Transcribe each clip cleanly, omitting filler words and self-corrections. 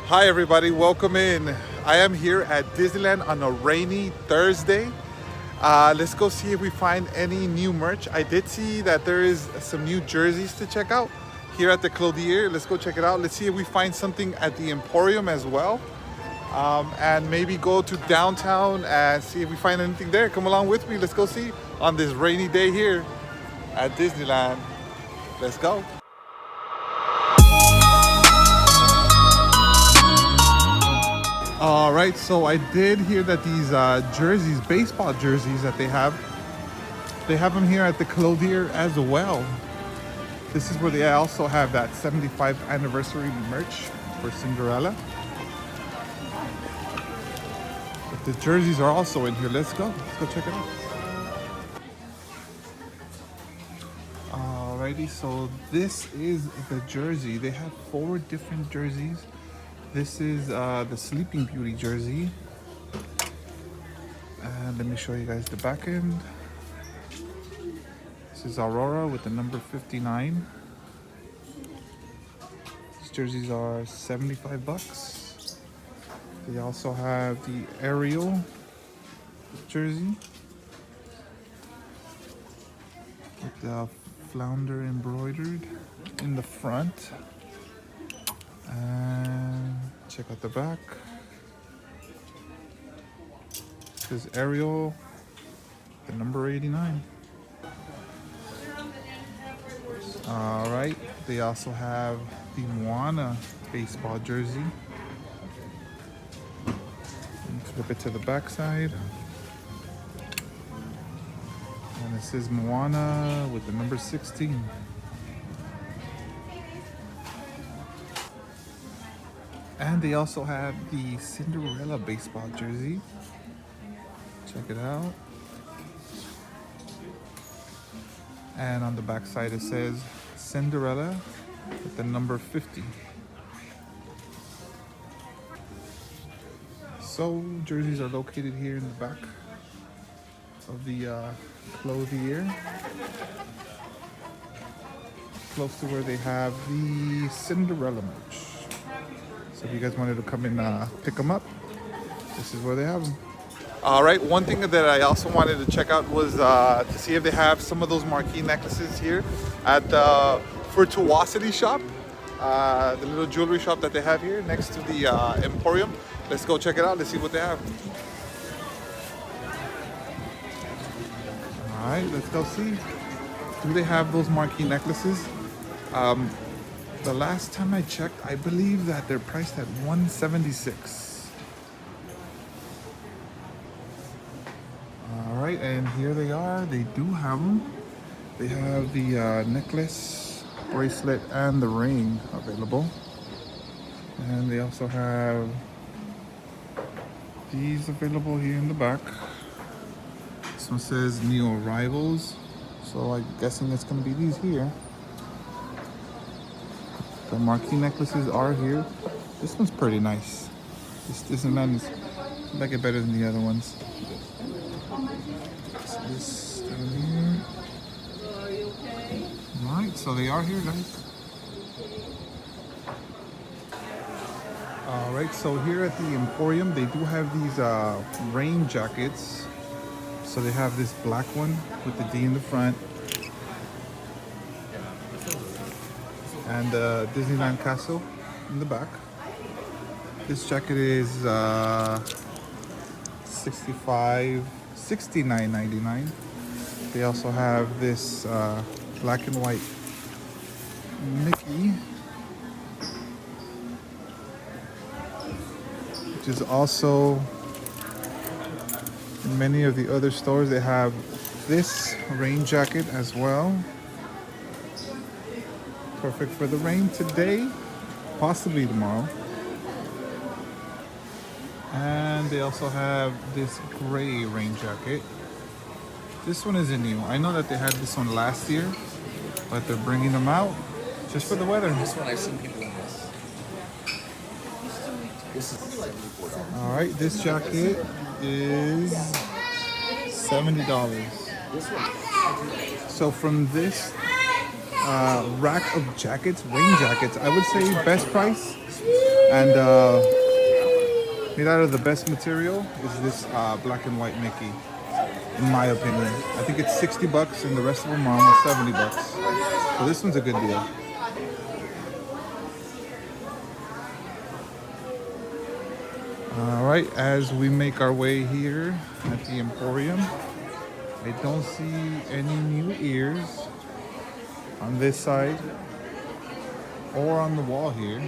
Hi everybody, welcome in. I am here at Disneyland on a rainy Thursday. Let's go see if we find any new merch. I did see that there is some new jerseys to check out here at the Clothier. Let's go check it out. Let's see if we find something at the Emporium as well. And maybe go to downtown and see if we find anything there. Come along with me. Let's go see on this rainy day here at Disneyland. Let's go. All right, so I did hear that these jerseys, baseball jerseys that they have them here at the Clothier as well. This is where they also have that 75th anniversary merch for Cinderella. But the jerseys are also in here. Let's go check it out. Alrighty, so this is the jersey. They have 4 different jerseys. This is the Sleeping Beauty jersey. And let me show you guys the back end. This is Aurora with the number 59. These jerseys are 75 bucks. They also have the Ariel jersey with the flounder embroidered in the front. And check out the back. This is Ariel, the number 89. All right, they also have the Moana baseball jersey. And flip it to the back side. And it says Moana with the number 16. And they also have the Cinderella baseball jersey. Check it out. And on the back side it says Cinderella with the number 50. So jerseys are located here in the back of the Clothier, close to where they have the Cinderella merch. So if you guys wanted to come and pick them up, this is where they have them. All right, one thing that I also wanted to check out was to see if they have some of those marquee necklaces here at the Fortuity shop, the little jewelry shop that they have here next to the Emporium. Let's go check it out. Let's see what they have. All right, let's go see. Do they have those marquee necklaces? The last time I checked, I believe that they're priced at $176. All right, and here they are. They do have them. They have the necklace, bracelet, and the ring available. And they also have these available here in the back. This one says New Arrivals, so I'm guessing it's going to be these here. The marquee necklaces are here. This one's pretty nice. This one I like it better than the other ones. So this down here. Alright, so they are here, guys. Alright, so here at the Emporium, they do have these rain jackets. So they have this black one with the D in the front. And Disneyland Castle in the back. This jacket is $69.99. They also have this black and white Mickey, which is also in many of the other stores. They have this rain jacket as well. Perfect for the rain today, possibly tomorrow. And they also have this gray rain jacket. This one isn't new. I know that they had this one last year, but they're bringing them out just for the weather. This one I've seen people in this. This is like $4. All right, this jacket is $70. This one. So from this rack of jackets, rain jackets, I would say best price And made out of the best material is this black and white Mickey, in my opinion. I think it's 60 bucks and the rest of them are almost 70 bucks. So this one's a good deal. All right, as we make our way here at the Emporium, I don't see any new ears on this side or on the wall here.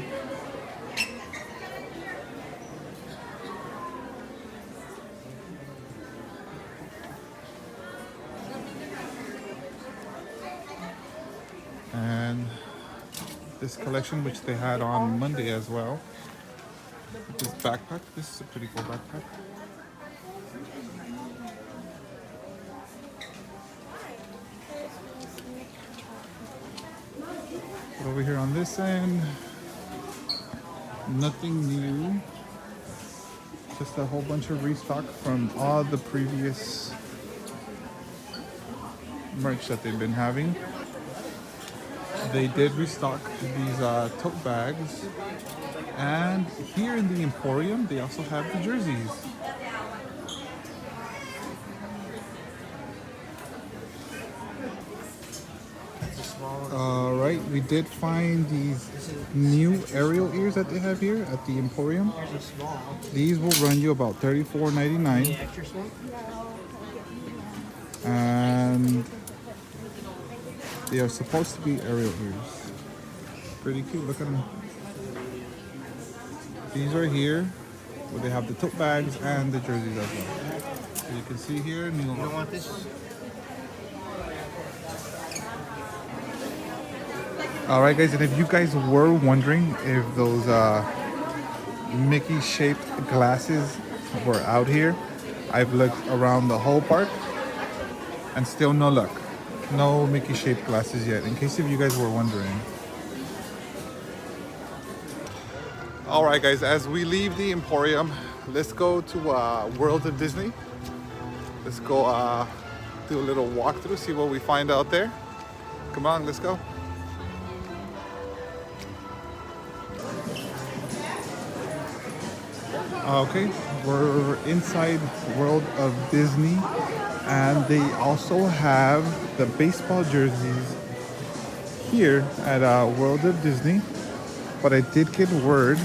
And this collection, which they had on Monday as well, this backpack. This is a pretty cool backpack. But over here on this end, nothing new. Just a whole bunch of restock from all the previous merch that they've been having. They did restock these tote bags. And here in the Emporium, they also have the jerseys. All right, we did find these new Ariel ears that they have here at the Emporium. These will run you about $34.99. And they are supposed to be Ariel ears. Pretty cute, look at them. These are here, where they have the tote bags and the jerseys as well. So you can see here, new. You don't want this? All right, guys, and if you guys were wondering if those Mickey-shaped glasses were out here, I've looked around the whole park, and still no luck. No Mickey-shaped glasses yet, in case if you guys were wondering. All right, guys, as we leave the Emporium, let's go to World of Disney. Let's go do a little walkthrough, see what we find out there. Come on, let's go. Okay, we're inside World of Disney, and they also have the baseball jerseys here at World of Disney. But I did get word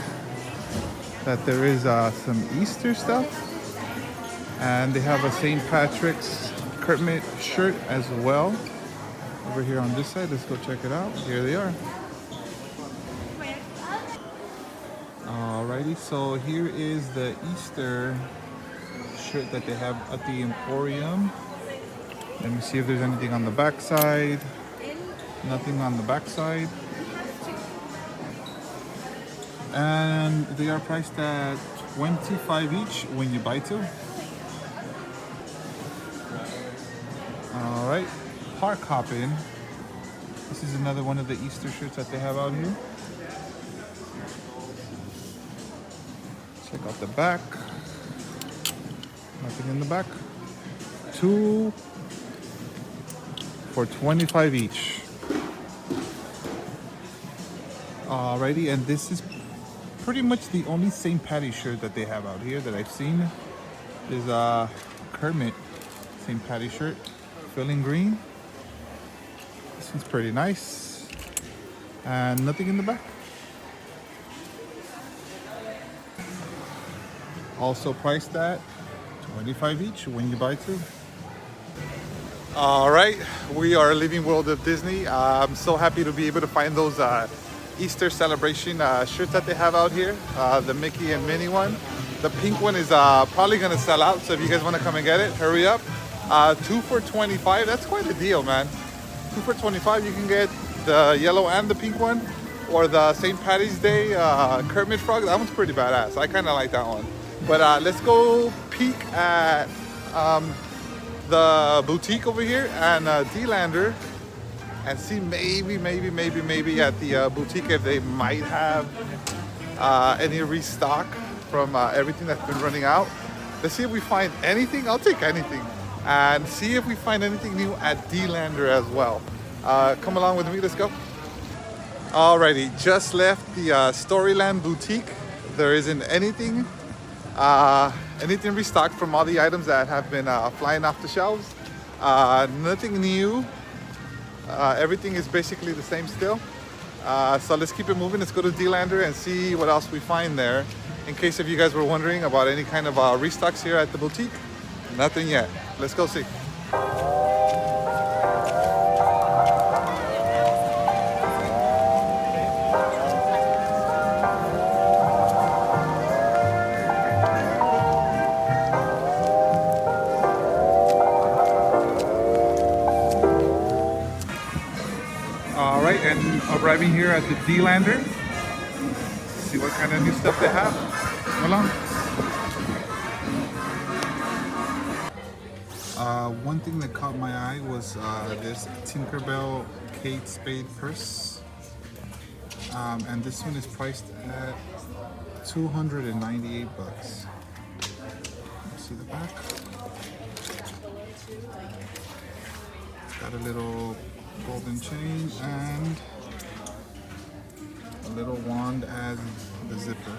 that there is some Easter stuff, and they have a St. Patrick's Kermit shirt as well. Over here on this side, let's go check it out. Here they are. Alrighty, so here is the Easter shirt that they have at the Emporium. Let me see if there's anything on the back side. Nothing on the back side. And they are priced at $25 each when you buy two. All right, park hopping. This is another one of the Easter shirts that they have out here. Check out the back. Nothing in the back. Two for $25 each. Alrighty, and this is pretty much the only St. Patty's shirt that they have out here that I've seen. Is a Kermit St. Patty's shirt, filling green. This one's pretty nice. And nothing in the back. Also priced at $25 each when you buy two. All right, we are leaving World of Disney. I'm so happy to be able to find those Easter celebration shirts that they have out here. The Mickey and Minnie one. The pink one is probably gonna sell out, so if you guys wanna come and get it, hurry up. Two for $25, that's quite a deal, man. Two for $25, you can get the yellow and the pink one, or the St. Patty's Day Kermit frog. That one's pretty badass. I kinda like that one. But let's go peek at the boutique over here and Dander, and see maybe at the boutique if they might have any restock from everything that's been running out. Let's see if we find anything. I'll take anything. And see if we find anything new at Dander as well. Come along with me, let's go. Alrighty, just left the Storyland boutique there isn't anything anything restocked from all the items that have been flying off the shelves. Nothing new. Everything is basically the same still. So let's keep it moving. Let's go to Dander and see what else we find there. In case if you guys were wondering about any kind of restocks here at the boutique, nothing yet. Let's go see. All right, and arriving here at the Dander. See what kind of new stuff they have. Come along. One thing that caught my eye was this Tinkerbell Kate Spade purse, and this one is priced at $298. See the back? It's got a little golden chain and a little wand as the zipper.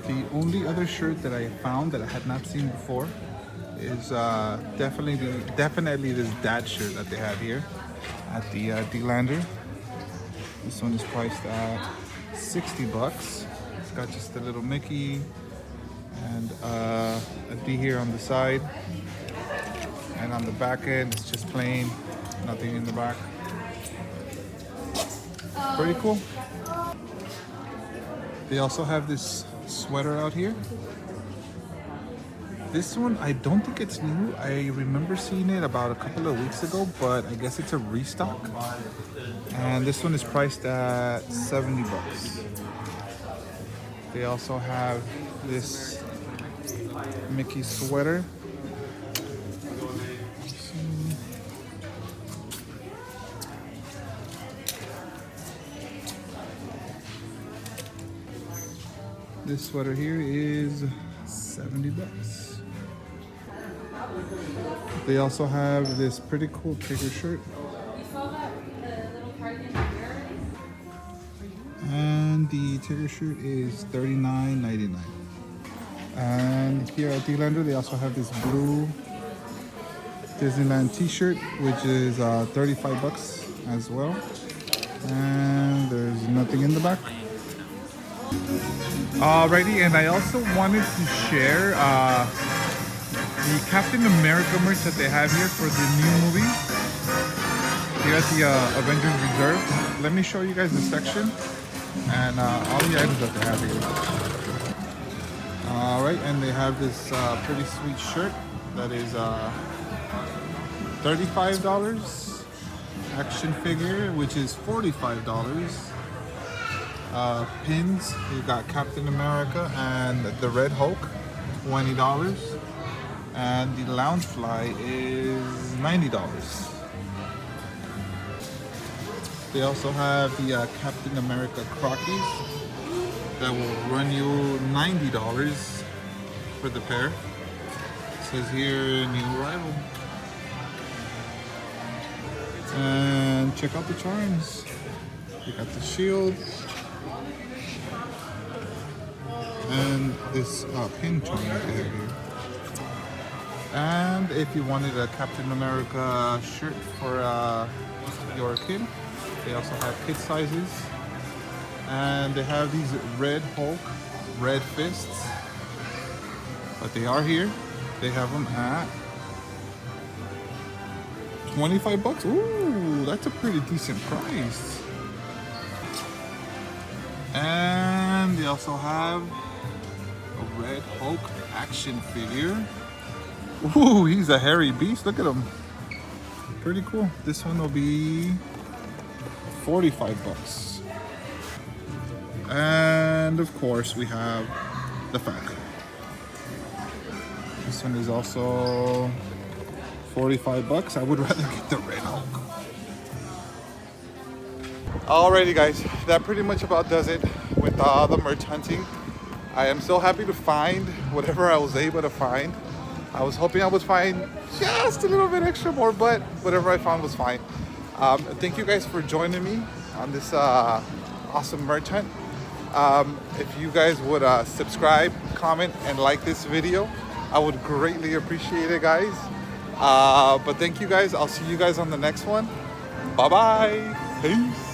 The only other shirt that I found that I had not seen before is definitely this dad shirt that they have here at the Dander. This one is priced at $60. It's got just a little Mickey and a D here on the side, and on the back end it's just plain, nothing in the back. Pretty cool. They also have this sweater out here. This one, I don't think it's new. I remember seeing it about a couple of weeks ago, but I guess it's a restock. And this one is priced at $70. They also have this Mickey sweater. This sweater here is $70. They also have this pretty cool Tigger shirt. And the Tigger shirt is $39.99. And here at Dander, they also have this blue Disneyland t-shirt, which is $35 as well. And there's nothing in the back. Alrighty, and I also wanted to share the Captain America merch that they have here for the new movie here at the Avengers Reserve. Let me show you guys the section and all the items that they have here. Alright, and they have this pretty sweet shirt that is $35. Action figure, which is $45. Pins, you got Captain America and the Red Hulk, $20. And the lounge fly is $90. They also have the Captain America Crockies that will run you $90 for the pair. It says here, new arrival. And check out the charms. You got the shield and this pin charm that they have here. And if you wanted a Captain America shirt for your kid, they also have kid sizes. And they have these Red Hulk, Red Fists. But they are here. They have them at $25. Ooh, that's a pretty decent price. And they also have a Red Hulk action figure. Ooh, he's a hairy beast. Look at him. Pretty cool. This one will be $45. And of course, we have the Falcon. This one is also $45. I would rather get the Red Hulk. Alrighty guys, that pretty much about does it with all the merch hunting. I am so happy to find whatever I was able to find. I was hoping I would find just a little bit extra more, but whatever I found was fine. Thank you guys for joining me on this awesome merch hunt. If you guys would subscribe, comment, and like this video, I would greatly appreciate it, guys. But thank you guys. I'll see you guys on the next one. Bye bye. Peace.